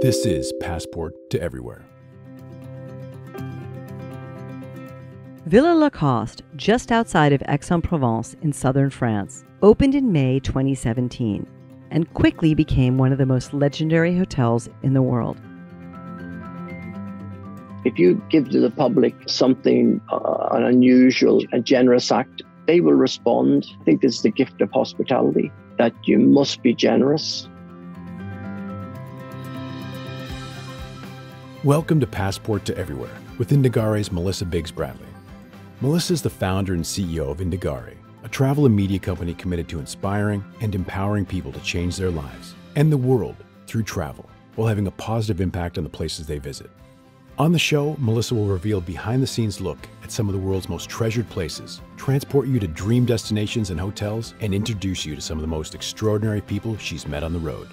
This is Passport to Everywhere. Villa La Coste, just outside of Aix-en-Provence in southern France, opened in May 2017 and quickly became one of the most legendary hotels in the world. If you give to the public something an unusual and generous act, they will respond. I think this is the gift of hospitality, that you must be generous. Welcome to Passport to Everywhere with Indigare's Melissa Biggs-Bradley. Melissa is the founder and CEO of Indigare, a travel and media company committed to inspiring and empowering people to change their lives and the world through travel, while having a positive impact on the places they visit. On the show, Melissa will reveal a behind-the-scenes look at some of the world's most treasured places, transport you to dream destinations and hotels, and introduce you to some of the most extraordinary people she's met on the road.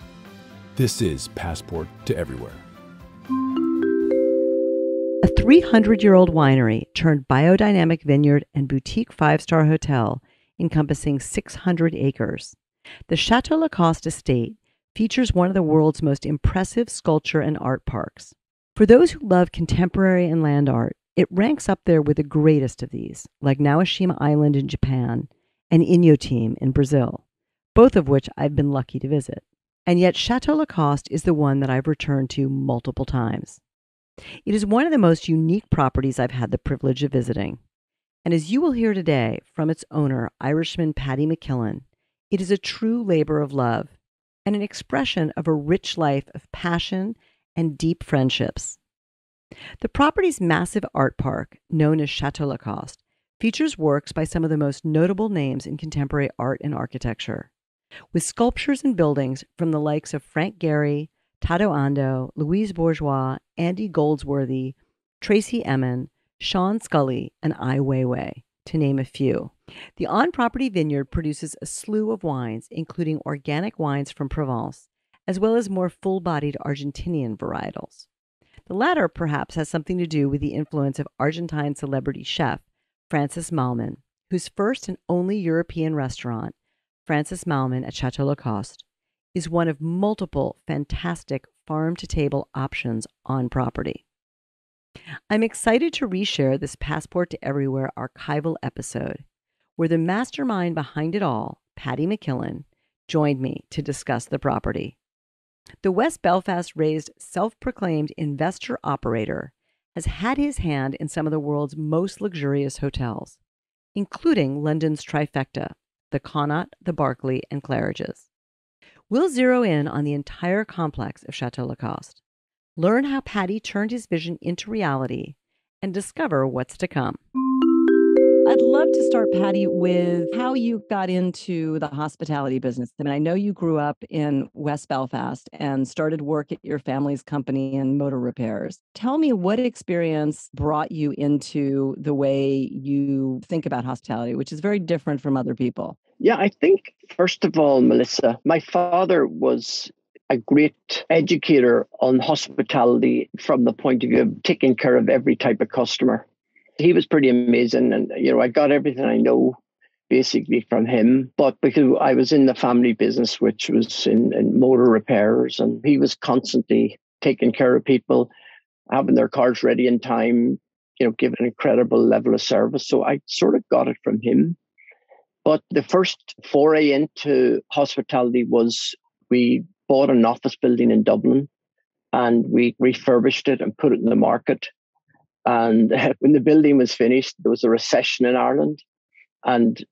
This is Passport to Everywhere. A 300-year-old winery turned biodynamic vineyard and boutique five-star hotel encompassing 600 acres. The Château La Coste estate features one of the world's most impressive sculpture and art parks. For those who love contemporary and land art, it ranks up there with the greatest of these, like Naoshima Island in Japan and Inhotim in Brazil, both of which I've been lucky to visit. And yet Château La Coste is the one that I've returned to multiple times. It is one of the most unique properties I've had the privilege of visiting. And as you will hear today from its owner, Irishman Paddy McKillen, it is a true labor of love and an expression of a rich life of passion and deep friendships. The property's massive art park, known as Château La Coste, features works by some of the most notable names in contemporary art and architecture, with sculptures and buildings from the likes of Frank Gehry, Tado Ando, Louise Bourgeois, Andy Goldsworthy, Tracy Emin, Sean Scully, and Ai Weiwei, to name a few. The on-property vineyard produces a slew of wines, including organic wines from Provence, as well as more full-bodied Argentinian varietals. The latter perhaps has something to do with the influence of Argentine celebrity chef Francis Mallmann, whose first and only European restaurant, Francis Mallmann at Château La Coste, is one of multiple fantastic farm-to-table options on property. I'm excited to reshare this Passport to Everywhere archival episode, where the mastermind behind it all, Paddy McKillen, joined me to discuss the property. The West Belfast-raised self-proclaimed investor-operator has had his hand in some of the world's most luxurious hotels, including London's trifecta, the Connaught, the Berkeley, and Claridge's. We'll zero in on the entire complex of Château La Coste, learn how Paddy turned his vision into reality, and discover what's to come. I'd love to start, Paddy, with how you got into the hospitality business. I mean, I know you grew up in West Belfast and started work at your family's company in motor repairs. Tell me what experience brought you into the way you think about hospitality, which is very different from other people. Yeah, I think, first of all, Melissa, my father was a great educator on hospitality from the point of view of taking care of every type of customer. He was pretty amazing. And, I got everything I know basically from him. But because I was in the family business, which was in motor repairs, and he was constantly taking care of people, having their cars ready in time, giving an incredible level of service. So I sort of got it from him. But the first foray into hospitality was we bought an office building in Dublin and we refurbished it and put it in the market. And when the building was finished, there was a recession in Ireland and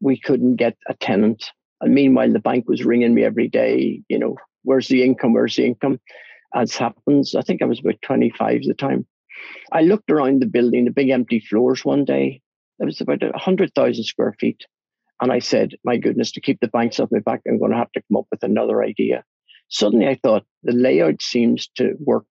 we couldn't get a tenant. And meanwhile, the bank was ringing me every day, where's the income? Where's the income? As happens, I think I was about 25 at the time. I looked around the building, the big empty floors one day. It was about 100,000 square feet. And I said, my goodness, to keep the banks off my back, I'm going to have to come up with another idea. Suddenly I thought the layout seems to work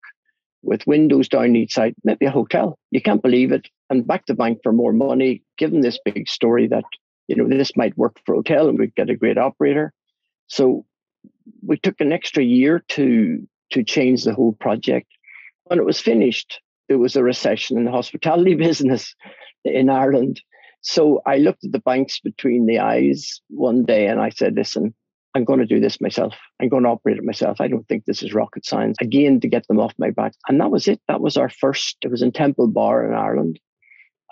with windows down each side, maybe a hotel. You can't believe it. And back the bank for more money, given this big story that, this might work for a hotel and we'd get a great operator. So we took an extra year to change the whole project. When it was finished, there was a recession in the hospitality business in Ireland. So I looked at the banks between the eyes one day and I said, listen, I'm going to do this myself. I'm going to operate it myself. I don't think this is rocket science. Again, to get them off my back. And that was it. That was our first. It was in Temple Bar in Ireland.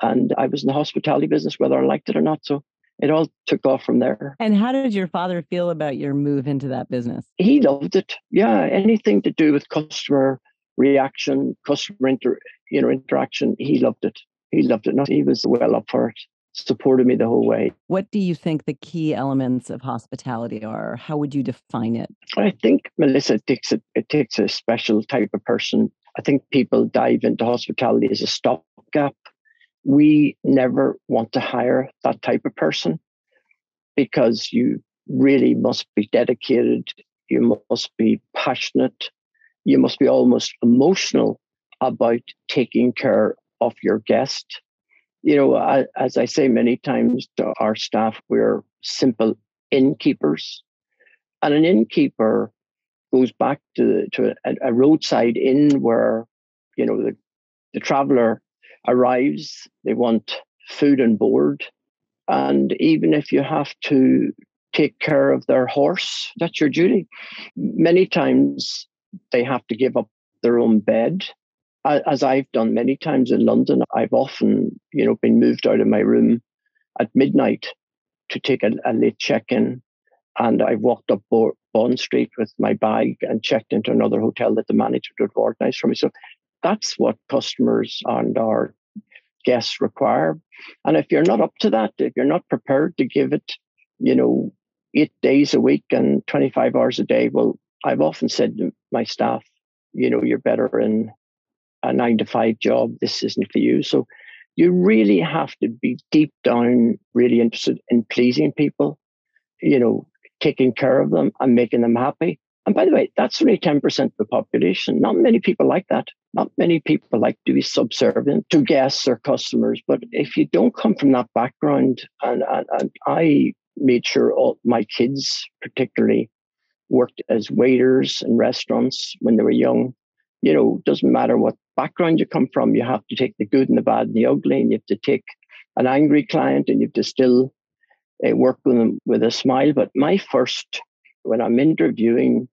And I was in the hospitality business, whether I liked it or not. So it all took off from there. And how did your father feel about your move into that business? He loved it. Yeah, anything to do with customer reaction, customer interaction, he loved it. He loved it. He was well up for it. Supported me the whole way. What do you think the key elements of hospitality are? How would you define it? I think, Melissa, it takes a special type of person. I think people dive into hospitality as a stopgap. We never want to hire that type of person because you really must be dedicated. You must be passionate. You must be almost emotional about taking care of your guest. As I say many times to our staff, we're simple innkeepers. And an innkeeper goes back to a roadside inn where, the traveler arrives, they want food and board. And even if you have to take care of their horse, that's your duty. Many times they have to give up their own bed. As I've done many times in London, I've often, been moved out of my room at midnight to take a late check-in. And I walked up Bond Street with my bag and checked into another hotel that the manager would organize for me. So that's what customers and our guests require. And if you're not up to that, if you're not prepared to give it, 8 days a week and 25 hours a day, well, I've often said to my staff, you're better in a 9-to-5 job. This isn't for you. So you really have to be deep down really interested in pleasing people, taking care of them and making them happy. And by the way, that's only 10% of the population. Not many people like that. Not many people like to be subservient to guests or customers. But if you don't come from that background, and I made sure all my kids particularly worked as waiters in restaurants when they were young. Doesn't matter what background you come from, you have to take the good and the bad and the ugly, and you have to take an angry client and you have to still work with them with a smile. But when I'm interviewing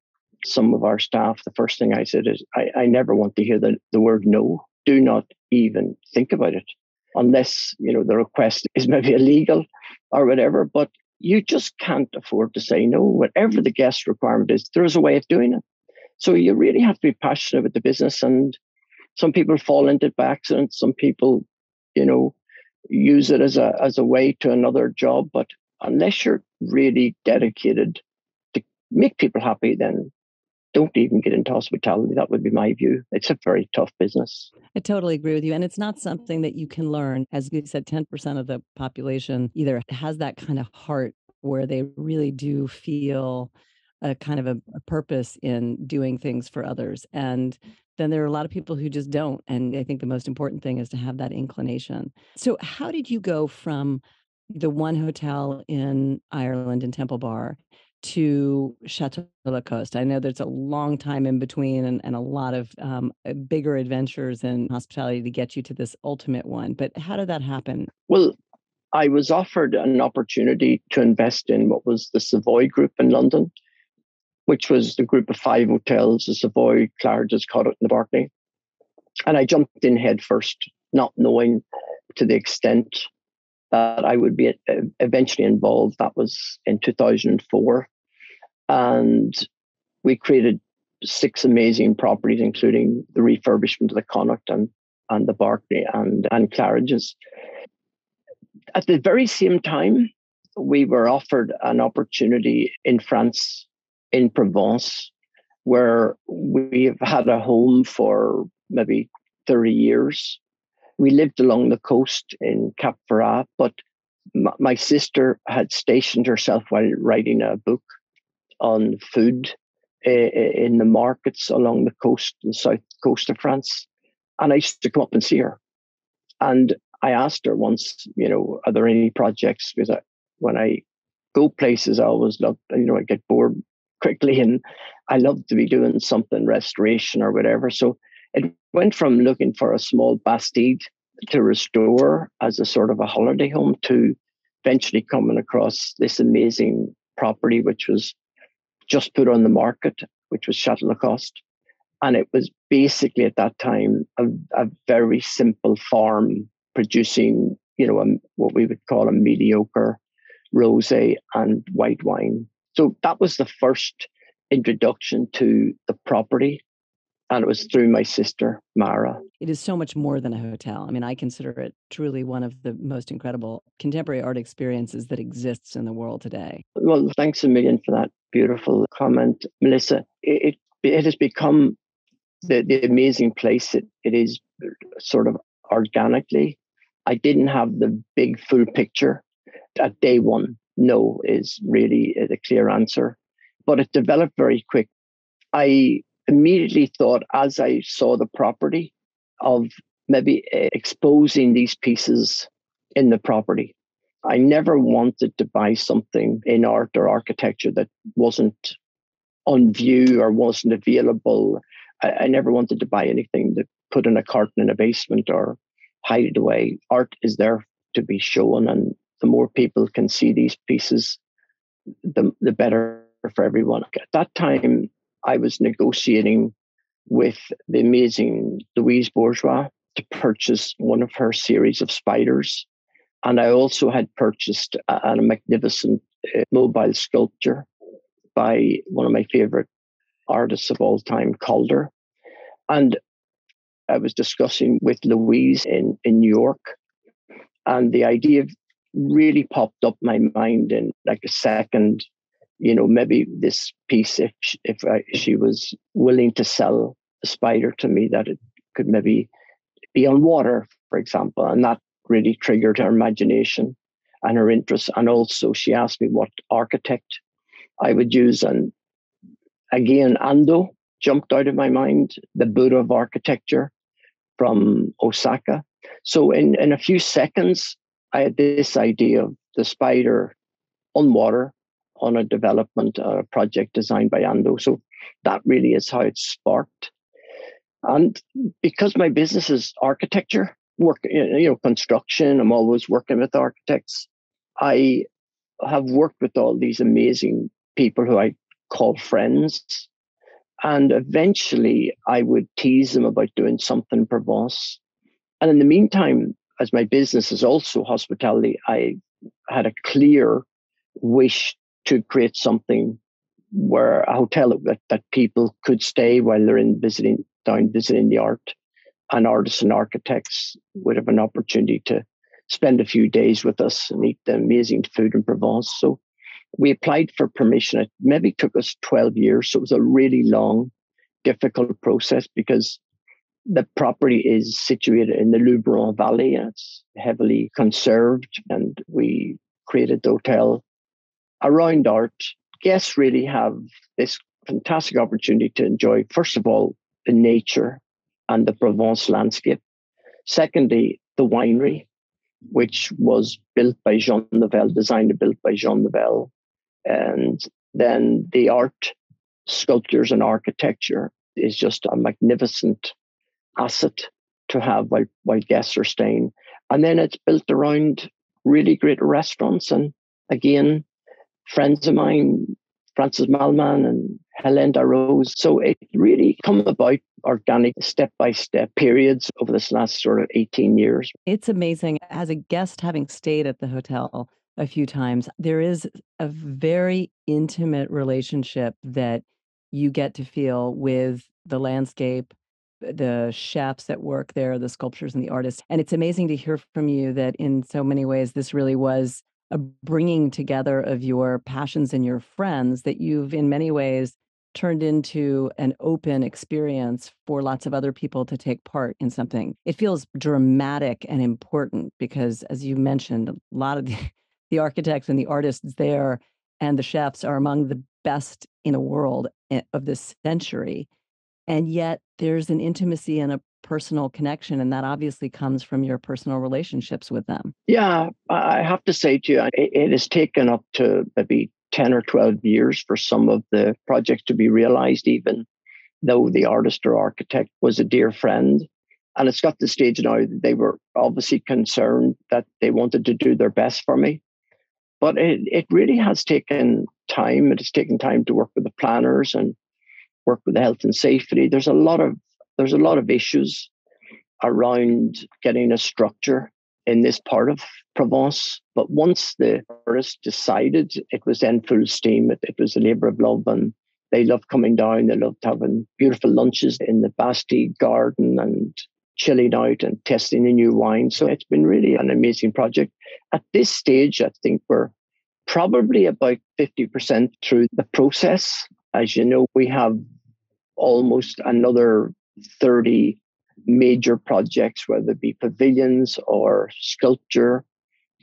some of our staff, the first thing I said is, I never want to hear the word no. Do not even think about it unless, the request is maybe illegal or whatever. But you just can't afford to say no. Whatever the guest requirement is, there is a way of doing it. So you really have to be passionate about the business. And some people fall into it by accident. Some people, use it as a way to another job. But unless you're really dedicated to make people happy, then don't even get into hospitality. That would be my view. It's a very tough business. I totally agree with you. And it's not something that you can learn. As you said, 10% of the population either has that kind of heart where they really do feel a kind of a purpose in doing things for others. And then there are a lot of people who just don't. And I think the most important thing is to have that inclination. So how did you go from the one hotel in Ireland in Temple Bar to Château La Coste? I know there's a long time in between and a lot of bigger adventures in hospitality to get you to this ultimate one. But how did that happen? Well, I was offered an opportunity to invest in what was the Savoy Group in London, which was the group of 5 hotels, the Savoy, Claridge's, Connaught and the Berkeley. And I jumped in head first, not knowing to the extent that I would be eventually involved. That was in 2004. And we created 6 amazing properties, including the refurbishment of the Connaught and the Berkeley and Claridge's. At the very same time, we were offered an opportunity in France, in Provence, where we've had a home for maybe 30 years. We lived along the coast in Cap Ferrat, but my sister had stationed herself while writing a book on food in the markets along the coast, the south coast of France. And I used to come up and see her. And I asked her once, are there any projects? Because when I go places, I always love, I get bored quickly and I love to be doing something, restoration or whatever. So it went from looking for a small Bastide to restore as a sort of a holiday home to eventually coming across this amazing property, which was just put on the market, which was Château La Coste. And it was basically at that time a very simple farm producing, what we would call a mediocre rosé and white wine. So that was the first introduction to the property. And it was through my sister, Mara. It is so much more than a hotel. I mean, I consider it truly one of the most incredible contemporary art experiences that exists in the world today. Well, thanks a million for that beautiful comment, Melissa. It has become the amazing place it is sort of organically. I didn't have the big full picture at day one. No is really the clear answer. But it developed very quick. I immediately thought, as I saw the property, of maybe exposing these pieces in the property. I never wanted to buy something in art or architecture that wasn't on view or wasn't available. I never wanted to buy anything to put in a carton in a basement or hide it away. Art is there to be shown, and the more people can see these pieces, the better for everyone. At that time, I was negotiating with the amazing Louise Bourgeois to purchase one of her series of spiders. And I also had purchased a magnificent mobile sculpture by one of my favorite artists of all time, Calder. And I was discussing with Louise in New York, and the idea really popped up my mind in like a second. Maybe this piece, if she was willing to sell the spider to me, that it could maybe be on water, for example, and that really triggered her imagination and her interest. And also, she asked me what architect I would use, and again, Ando jumped out of my mind, the Buddha of architecture from Osaka. So in a few seconds, I had this idea of the spider on water on a development project designed by Ando. So that really is how it sparked. And because my business is architecture, construction, I'm always working with architects. I have worked with all these amazing people who I call friends. And eventually I would tease them about doing something in Provence. And in the meantime, as my business is also hospitality, I had a clear wish to create something where a hotel that people could stay while they're visiting the art, and artists and architects would have an opportunity to spend a few days with us and eat the amazing food in Provence. So we applied for permission. It maybe took us 12 years. So it was a really long, difficult process because the property is situated in the Luberon Valley and it's heavily conserved. And we created the hotel around art. Guests really have this fantastic opportunity to enjoy, first of all, the nature and the Provence landscape. Secondly, the winery, which was built by Jean Nouvel, designed and built by Jean Nouvel. And then the art, sculptures and architecture is just a magnificent asset to have while guests are staying. And then it's built around really great restaurants. And again, friends of mine, Francis Malman and Hélène Darroze. So it really come about organic, step-by-step periods over this last sort of 18 years. It's amazing. As a guest, having stayed at the hotel a few times, there is a very intimate relationship that you get to feel with the landscape, the chefs that work there, the sculptors and the artists. And it's amazing to hear from you that in so many ways, this really was a bringing together of your passions and your friends that you've in many ways turned into an open experience for lots of other people to take part in something. It feels dramatic and important because, as you mentioned, a lot of the architects and the artists there and the chefs are among the best in the world of this century. And yet there's an intimacy and a personal connection, and that obviously comes from your personal relationships with them. Yeah, I have to say to you, it has taken up to maybe 10 or 12 years for some of the projects to be realized, even though the artist or architect was a dear friend. And it's got to the stage now, they were obviously concerned that they wanted to do their best for me. But it really has taken time. It has taken time to work with the planners and work with the health and safety. There's a lot of issues around getting a structure in this part of Provence. But once the artists decided, it was then full steam. It was a labour of love, and they loved coming down. They loved having beautiful lunches in the Bastille garden and chilling out and testing the new wine. So it's been really an amazing project. At this stage, I think we're probably about 50% through the process. As you know, we have almost another 30 major projects, whether it be pavilions or sculpture,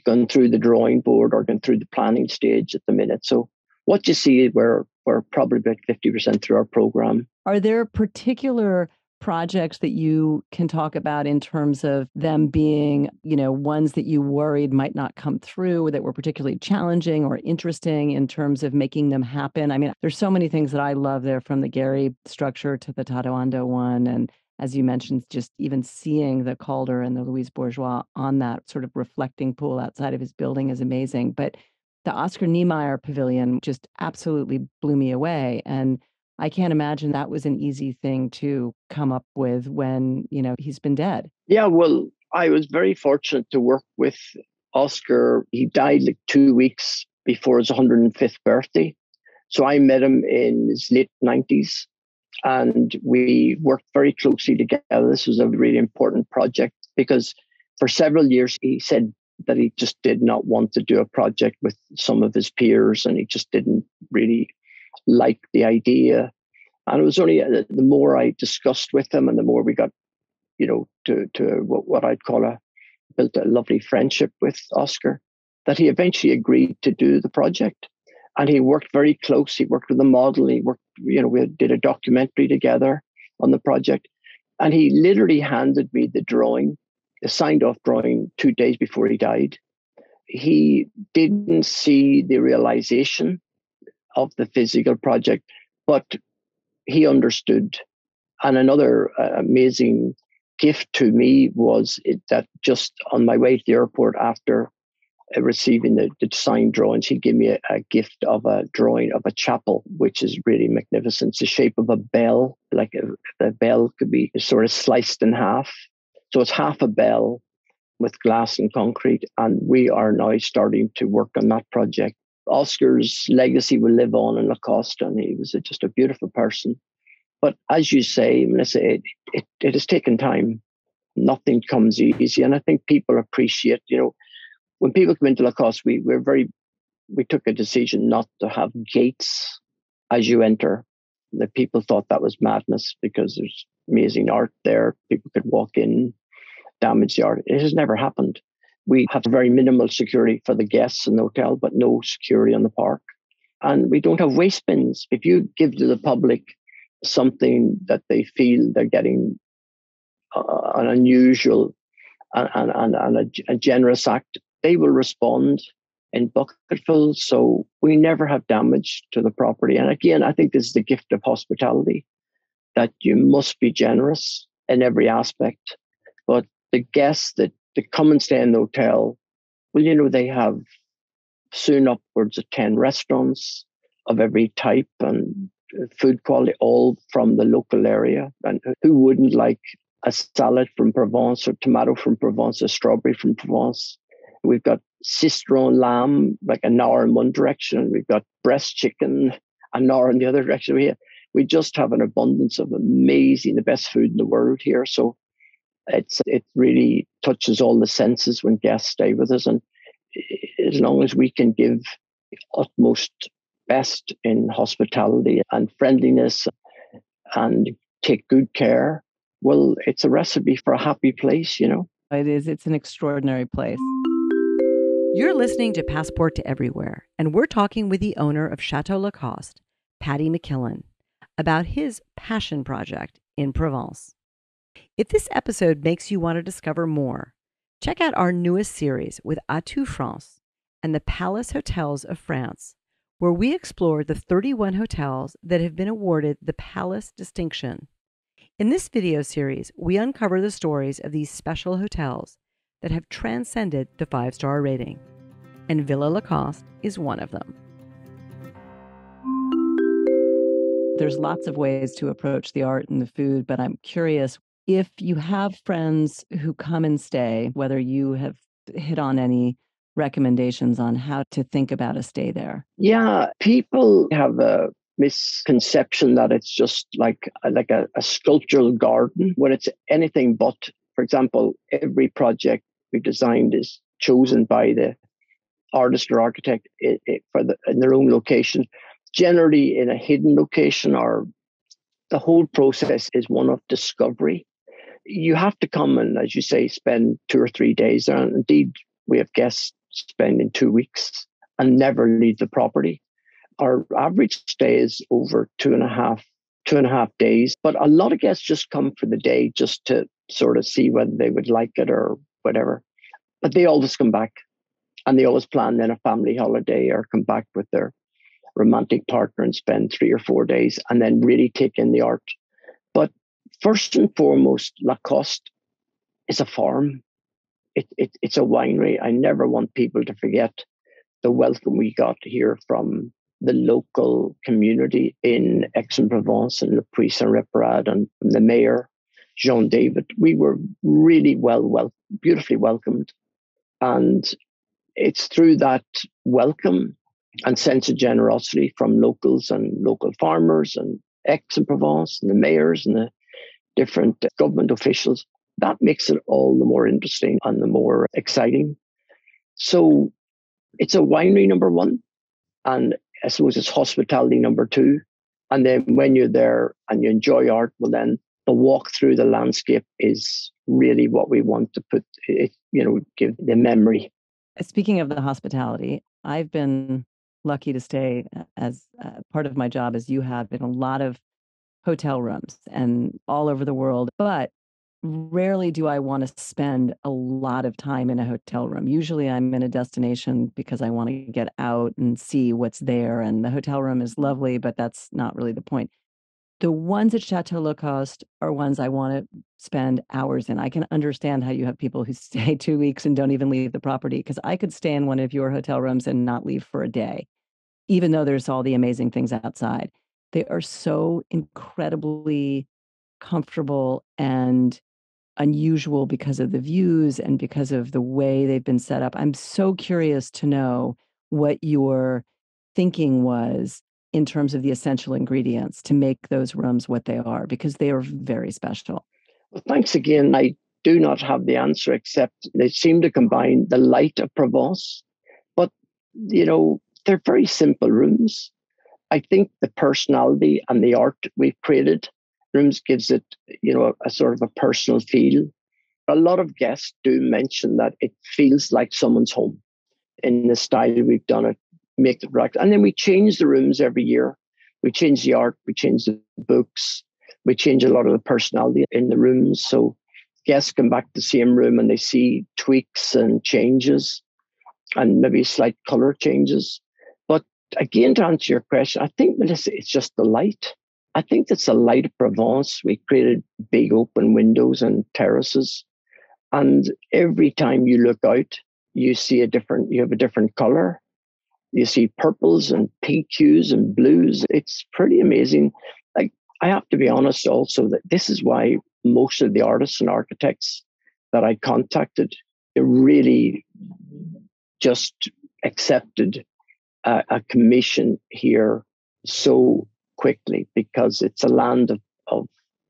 gone through the drawing board or gone through the planning stage at the minute. So what you see, we're probably about 50% through our program. Are there particular projects that you can talk about in terms of them being, ones that you worried might not come through, that were particularly challenging or interesting in terms of making them happen? I mean, there's so many things that I love there, from the Gary structure to the Tatoando one. And as you mentioned, just even seeing the Calder and the Louise Bourgeois on that sort of reflecting pool outside of his building is amazing. But the Oscar Niemeyer Pavilion just absolutely blew me away. And I can't imagine that was an easy thing to come up with when, he's been dead. Yeah, well, I was very fortunate to work with Oscar. He died like 2 weeks before his 105th birthday. So I met him in his late 90s and we worked very closely together. This was a really important project because for several years he said that he just did not want to do a project with some of his peers, and he just didn't really like the idea. And it was only the more I discussed with him and the more we got, to what I'd call built a lovely friendship with Oscar, that he eventually agreed to do the project. And he worked very close. He worked with the model. He worked, we did a documentary together on the project. And he literally handed me the drawing, the signed off drawing, 2 days before he died. He didn't see the realization of the physical project, but he understood. And another amazing gift to me was that just on my way to the airport after receiving the signed drawings, he gave me a gift of a drawing of a chapel, which is really magnificent. It's the shape of a bell, like the bell could be sort of sliced in half. So it's half a bell with glass and concrete. And we are now starting to work on that project. Oscar's legacy will live on in La Coste, and he was just a beautiful person. But as you say, Melissa, it has taken time. Nothing comes easy. And I think people appreciate, when people come into La Coste, we took a decision not to have gates as you enter. The people thought that was madness because there's amazing art there. People could walk in, damage the art. It has never happened. We have very minimal security for the guests in the hotel, but no security on the park. And we don't have waste bins. If you give to the public something that they feel they're getting an unusual and a generous act, they will respond in bucketfuls. So we never have damage to the property. And again, I think this is the gift of hospitality, that you must be generous in every aspect. But the guests that come and stay in the hotel, well, they have soon upwards of 10 restaurants of every type and food quality, all from the local area. And who wouldn't like a salad from Provence, or tomato from Provence, or strawberry from Provence? We've got cistron lamb, like an hour in one direction. We've got breast chicken, an hour in the other direction. We just have an abundance of amazing, the best food in the world here. So it really touches all the senses when guests stay with us. And as long as we can give the utmost best in hospitality and friendliness and take good care, well, it's a recipe for a happy place, It is. It's an extraordinary place. You're listening to Passport to Everywhere, and we're talking with the owner of Château La Coste, Paddy McKillen, about his passion project in Provence. If this episode makes you want to discover more, check out our newest series with Atout France and the Palace Hotels of France, where we explore the 31 hotels that have been awarded the Palace distinction. In this video series, we uncover the stories of these special hotels that have transcended the 5-star rating. and Villa La Coste is one of them. There's lots of ways to approach the art and the food, but I'm curious if you have friends who come and stay, whether you have hit on any recommendations on how to think about a stay there. Yeah, people have a misconception that it's just like a sculptural garden when it's anything but. For example, every project we designed is chosen by the artist or architect in their own location, generally in a hidden location, or the whole process is one of discovery. You have to come and, as you say, spend 2 or 3 days there. And indeed, we have guests spending 2 weeks and never leave the property. Our average stay is over 2.5 days. But a lot of guests just come for the day just to sort of see whether they would like it or whatever. But they always come back, and they always plan then a family holiday or come back with their romantic partner and spend 3 or 4 days and then really take in the art. But first and foremost, La Coste is a farm. It's a winery. I never want people to forget the welcome we got here from the local community in Aix-en-Provence and Le Puy-Saint-Reparade, and the mayor, Jean David. We were really beautifully welcomed. And it's through that welcome and sense of generosity from locals and local farmers and Aix-en-Provence and the mayors and the different government officials, that makes it all the more interesting and the more exciting. So it's a winery, number one, and I suppose it's hospitality, number two. And then when you're there and you enjoy art, well, then the walk through the landscape is really what we want to put it, give the memory. Speaking of the hospitality, I've been lucky to stay as part of my job, as you have, in a lot of hotel rooms and all over the world, but rarely do I want to spend a lot of time in a hotel room. Usually I'm in a destination because I want to get out and see what's there, and the hotel room is lovely, but that's not really the point. The ones at Château La Coste are ones I want to spend hours in. I can understand how you have people who stay 2 weeks and don't even leave the property, because I could stay in one of your hotel rooms and not leave for a day, even though there's all the amazing things outside. They are so incredibly comfortable and unusual because of the views and because of the way they've been set up. I'm so curious to know what your thinking was in terms of the essential ingredients to make those rooms what they are, because they are very special. Well, thanks again. I do not have the answer, except they seem to combine the light of Provence, but, they're very simple rooms. I think the personality and the art we've created rooms gives it, a sort of a personal feel. A lot of guests do mention that it feels like someone's home in the style we've done it, make it right. And then we change the rooms every year. We change the art, we change the books, we change a lot of the personality in the rooms. So guests come back to the same room and they see tweaks and changes and maybe slight color changes. But again, to answer your question, I think, Melissa, it's just the light. I think it's the light of Provence. We created big open windows and terraces. And every time you look out, you have a different color. You see purples and pink hues and blues. It's pretty amazing. Like, I have to be honest also that this is why most of the artists and architects that I contacted, they really just accepted a commission here so quickly, because it's a land of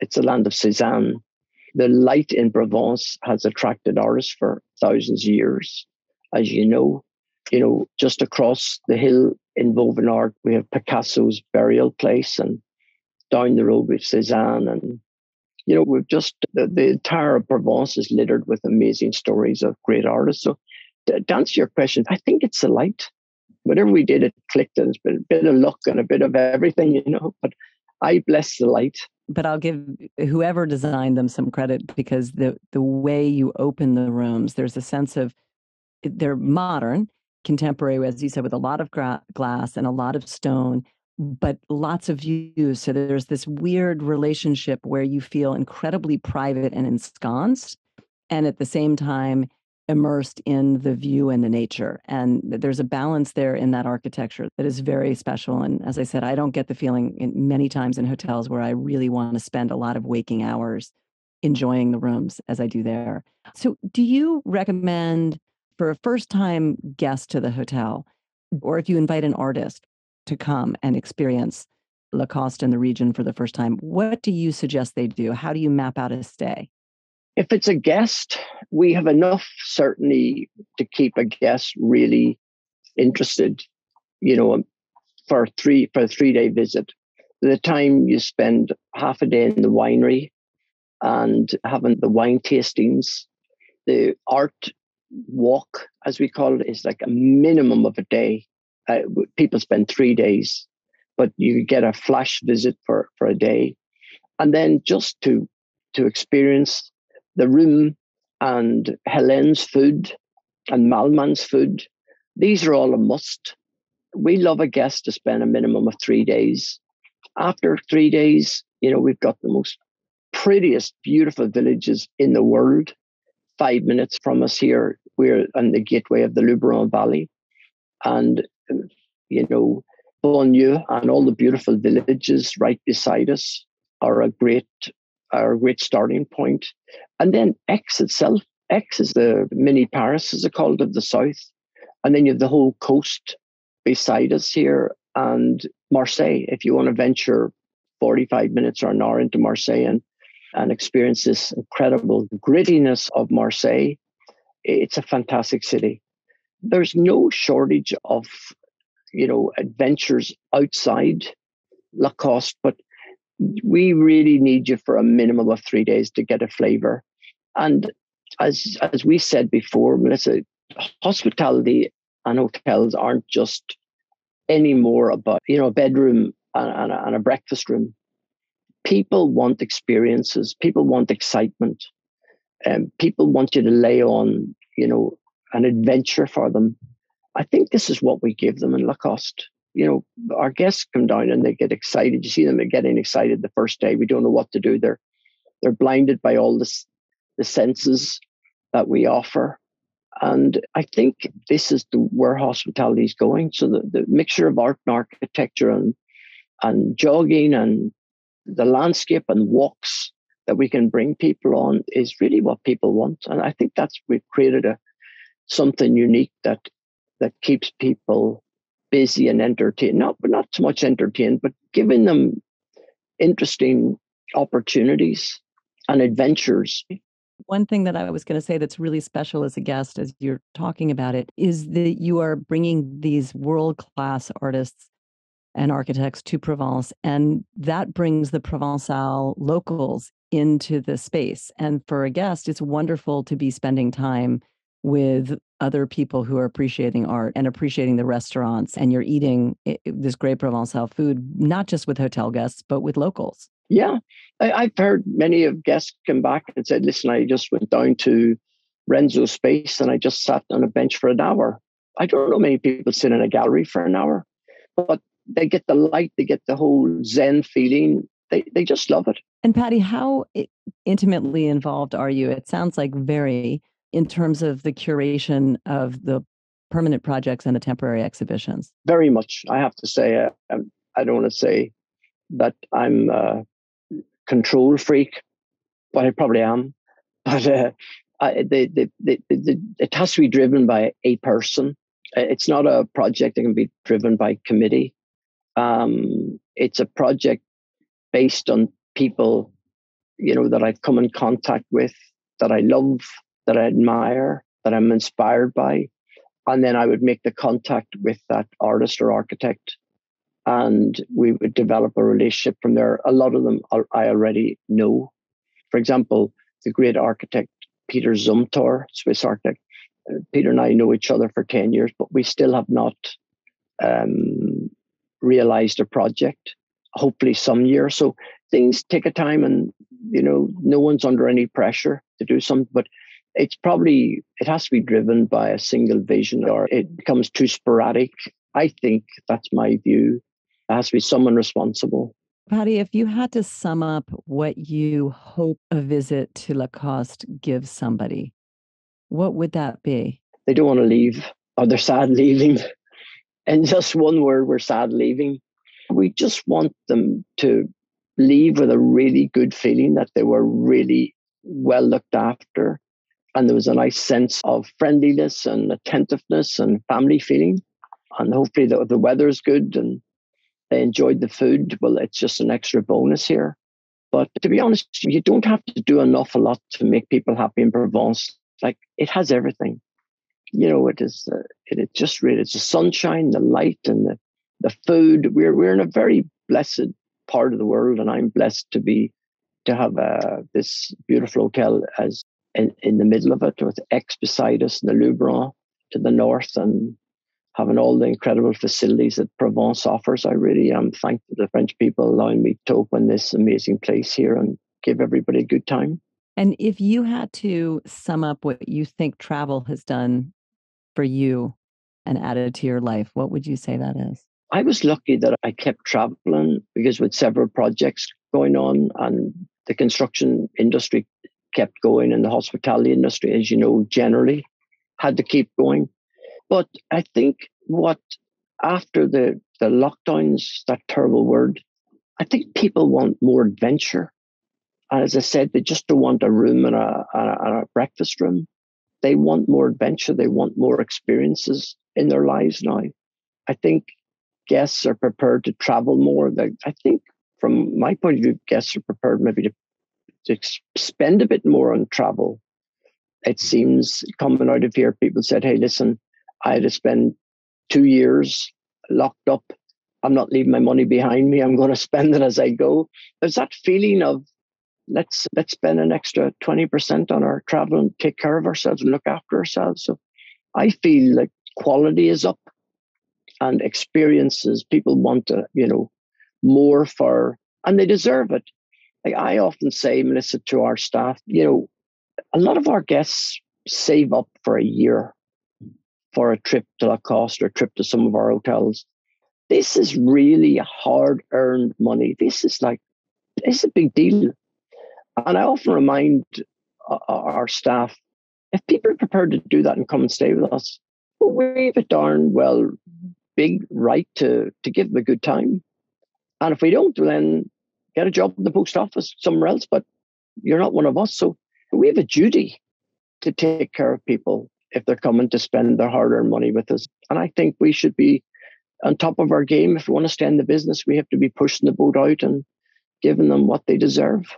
Cézanne. The light in Provence has attracted artists for thousands of years, as you know. Just across the hill in Vauvenargues, we have Picasso's burial place, and down the road with Cézanne, and we've just the entire Provence is littered with amazing stories of great artists. So, to answer your question, I think it's the light. Whatever we did, it clicked, and it's been a bit of luck and a bit of everything, But I bless the light. But I'll give whoever designed them some credit, because the way you open the rooms, there's a sense of, they're modern, contemporary, as you said, with a lot of glass and a lot of stone, but lots of views. So there's this weird relationship where you feel incredibly private and ensconced, and at the same time, immersed in the view and the nature. And there's a balance there in that architecture that is very special. And as I said, I don't get the feeling many times in hotels where I really want to spend a lot of waking hours enjoying the rooms as I do there. So do you recommend for a first-time guest to the hotel, or if you invite an artist to come and experience La Coste in the region for the first time, what do you suggest they do? How do you map out a stay? If it's a guest, we have enough certainty to keep a guest really interested, for a 3-day visit. The time you spend half a day in the winery and having the wine tastings, the art walk, as we call it, is like a minimum of a day. People spend 3 days, but you get a flash visit for a day. And then just to experience the room and Helene's food and Malman's food, these are all a must. We love a guest to spend a minimum of 3 days. After 3 days, we've got the most prettiest, beautiful villages in the world. 5 minutes from us here, we're on the gateway of the Luberon Valley. And, Bonnieu and all the beautiful villages right beside us are a great starting point. And then Aix itself. Aix is the mini Paris, as it's called, of the south. And then you have the whole coast beside us here, and Marseille, if you want to venture 45 minutes or an hour into Marseille and experience this incredible grittiness of Marseille. It's a fantastic city. There's no shortage of, adventures outside La Coste, but we really need you for a minimum of 3 days to get a flavor. And as we said before, Melissa, hospitality and hotels aren't just anymore about, a bedroom and a breakfast room. People want experiences. People want excitement. And people want you to lay on, an adventure for them. I think this is what we give them in La Coste. Our guests come down and they get excited. You see them getting excited the first day. We don't know what to do. They're blinded by all the senses that we offer. And I think this is where hospitality is going. So the mixture of art and architecture and jogging and the landscape and walks that we can bring people on is really what people want. And I think we've created something unique that keeps people busy and entertained. Not so much entertained, but giving them interesting opportunities and adventures. One thing that I was going to say that's really special as a guest, as you're talking about it, is that you are bringing these world-class artists and architects to Provence, and that brings the Provençal locals into the space. And for a guest, it's wonderful to be spending time with other people who are appreciating art and appreciating the restaurants, and you're eating this great Provençal food, not just with hotel guests, but with locals. Yeah, I've heard many of guests come back and said, listen, I just went down to Renzo's space and I just sat on a bench for an hour. I don't know many people sit in a gallery for an hour, but they get the light, they get the whole Zen feeling. They just love it. And Paddy, how intimately involved are you? It sounds like very, in terms of the curation of the permanent projects and the temporary exhibitions. Very much, I have to say. I don't want to say that I'm a control freak, but I probably am. But it has to be driven by a person. It's not a project that can be driven by committee. It's a project based on people, that I've come in contact with, that I love, that I admire, that I'm inspired by. And then I would make the contact with that artist or architect, and we would develop a relationship from there. A lot of them I already know. For example, the great architect, Peter Zumthor, Swiss architect. Peter and I know each other for 10 years, but we still have not realized a project, hopefully some year. So things take a time, and, no one's under any pressure to do something, but it has to be driven by a single vision, or it becomes too sporadic. I think that's my view. It has to be someone responsible. Paddy, if you had to sum up what you hope a visit to La Coste gives somebody, What would that be? They don't want to leave, or they're sad leaving. In just one word, we're sad leaving. We just want them to leave with a really good feeling that they were really well looked after. And there was a nice sense of friendliness and attentiveness and family feeling. And hopefully the weather's good and they enjoyed the food. Well, it's just an extra bonus here. But to be honest, you don't have to do an awful lot to make people happy in Provence. Like, it has everything. You know, it is. It just really. It's the sunshine, the light, and the food. We're in a very blessed part of the world, and I'm blessed to have this beautiful hotel as in the middle of it, with Aix beside us, and the Luberon to the north, and having all the incredible facilities that Provence offers. I really am thankful to the French people allowing me to open this amazing place here and give everybody a good time. And if you had to sum up what you think travel has done for you and added to your life, what would you say that is? I was lucky that I kept traveling, because with several projects going on, and the construction industry kept going, and the hospitality industry, as you know, generally had to keep going. But I think after the lockdowns, that terrible word, I think people want more adventure. And as I said, they just don't want a room and a breakfast room. They want more adventure. They want more experiences in their lives now. I think guests are prepared to travel more. I think from my point of view, guests are prepared maybe to spend a bit more on travel. It seems coming out of here, people said, hey, listen, I had to spend 2 years locked up. I'm not leaving my money behind me. I'm going to spend it as I go. There's that feeling of, let's spend an extra 20% on our travel and take care of ourselves and look after ourselves. So I feel like quality is up, and experiences. People want more for, and they deserve it. Like I often say, Melissa, to our staff, a lot of our guests save up for a year for a trip to La Coste or a trip to some of our hotels. This is really hard-earned money. This is a big deal. And I often remind our staff, if people are prepared to do that and come and stay with us, well, we have a darn big right to give them a good time. And if we don't, then get a job in the post office somewhere else, but you're not one of us. So we have a duty to take care of people if they're coming to spend their hard-earned money with us. And I think we should be on top of our game. If we want to stay in the business, we have to be pushing the boat out and giving them what they deserve.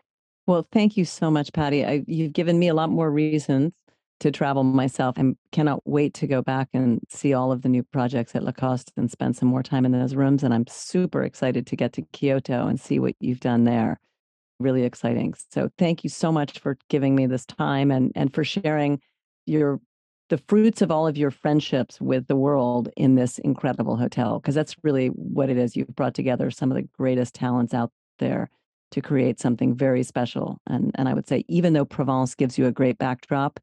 Well, thank you so much, Paddy. You've given me a lot more reasons to travel myself, and cannot wait to go back and see all of the new projects at La Coste and spend some more time in those rooms. And I'm super excited to get to Kyoto and see what you've done there. Really exciting. So thank you so much for giving me this time and for sharing the fruits of all of your friendships with the world in this incredible hotel, because that's really what it is. You've brought together some of the greatest talents out there to create something very special. And I would say, even though Provence gives you a great backdrop,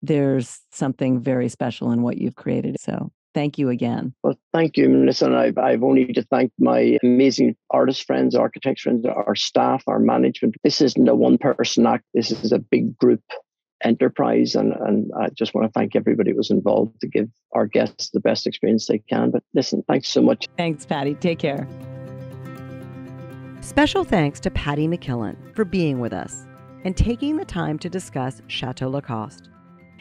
there's something very special in what you've created. So thank you again. Well, thank you, Melissa. And I've only to thank my amazing artist friends, architects friends, our staff, our management. This isn't a one-person act. This is a big group enterprise. And I just want to thank everybody who was involved to give our guests the best experience they can. But listen, thanks so much. Thanks, Paddy. Take care. Special thanks to Paddy McKillen for being with us and taking the time to discuss Château La Coste.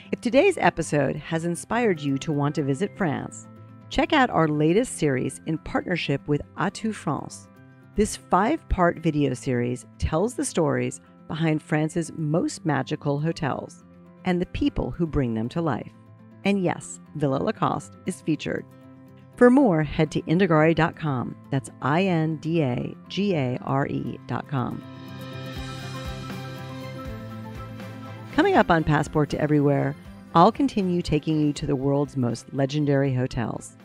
If today's episode has inspired you to want to visit France, check out our latest series in partnership with Atout France. This 5-part video series tells the stories behind France's most magical hotels and the people who bring them to life. And yes, Villa La Coste is featured. For more, head to indagare.com. That's INDAGARE.com. Coming up on Passport to Everywhere, I'll continue taking you to the world's most legendary hotels.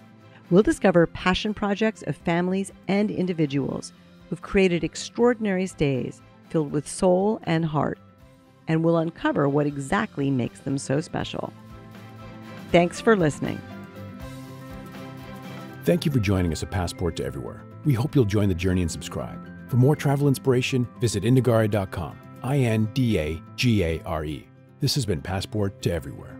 We'll discover passion projects of families and individuals who've created extraordinary stays filled with soul and heart, and we'll uncover what exactly makes them so special. Thanks for listening. Thank you for joining us at Passport to Everywhere. We hope you'll join the journey and subscribe. For more travel inspiration, visit indagare.com. INDAGARE. This has been Passport to Everywhere.